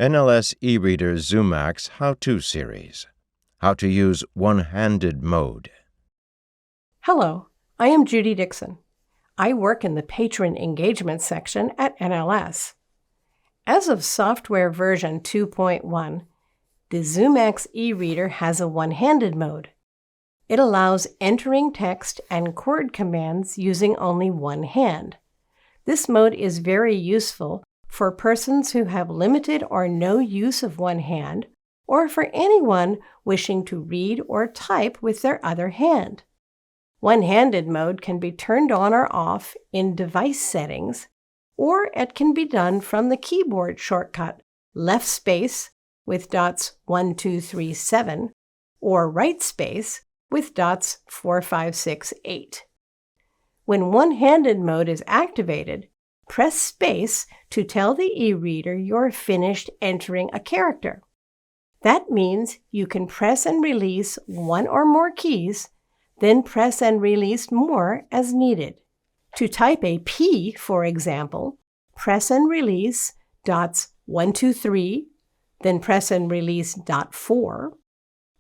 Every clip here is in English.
NLS eReader Zoomax How-To Series. How to use one-handed mode. Hello, I am Judy Dixon. I work in the Patron Engagement section at NLS. As of software version 2.1, the Zoomax eReader has a one-handed mode. It allows entering text and chord commands using only one hand. This mode is very useful for persons who have limited or no use of one hand, or for anyone wishing to read or type with their other hand. One-handed mode can be turned on or off in device settings, or it can be done from the keyboard shortcut left space with dots 1, 2, 3, 7, or right space with dots 4, 5, 6, 8. When one-handed mode is activated, press space to tell the e-reader you're finished entering a character. That means you can press and release one or more keys, then press and release more as needed. To type a P, for example, press and release dots 1, 2, 3, then press and release dot 4,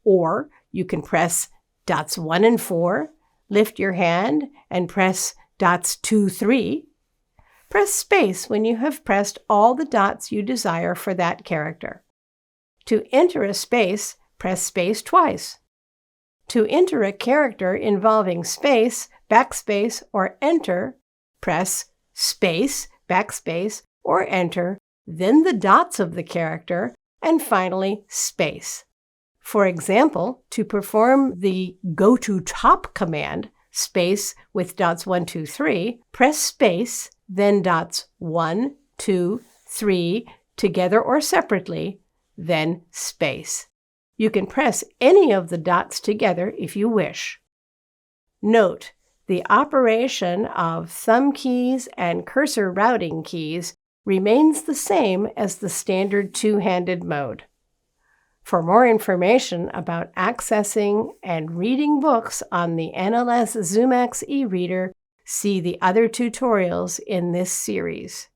or you can press dots 1 and 4, lift your hand and press dots 2, 3. Press space when you have pressed all the dots you desire for that character. To enter a space, press space twice. To enter a character involving space, backspace, or enter, press space, backspace, or enter, then the dots of the character, and finally space. For example, to perform the go to top command, space with dots 1, 2, 3, press space, then dots 1, 2, 3, together or separately, then space. You can press any of the dots together if you wish. Note, the operation of thumb keys and cursor routing keys remains the same as the standard two-handed mode. For more information about accessing and reading books on the NLS Zoomax eReader, see the other tutorials in this series.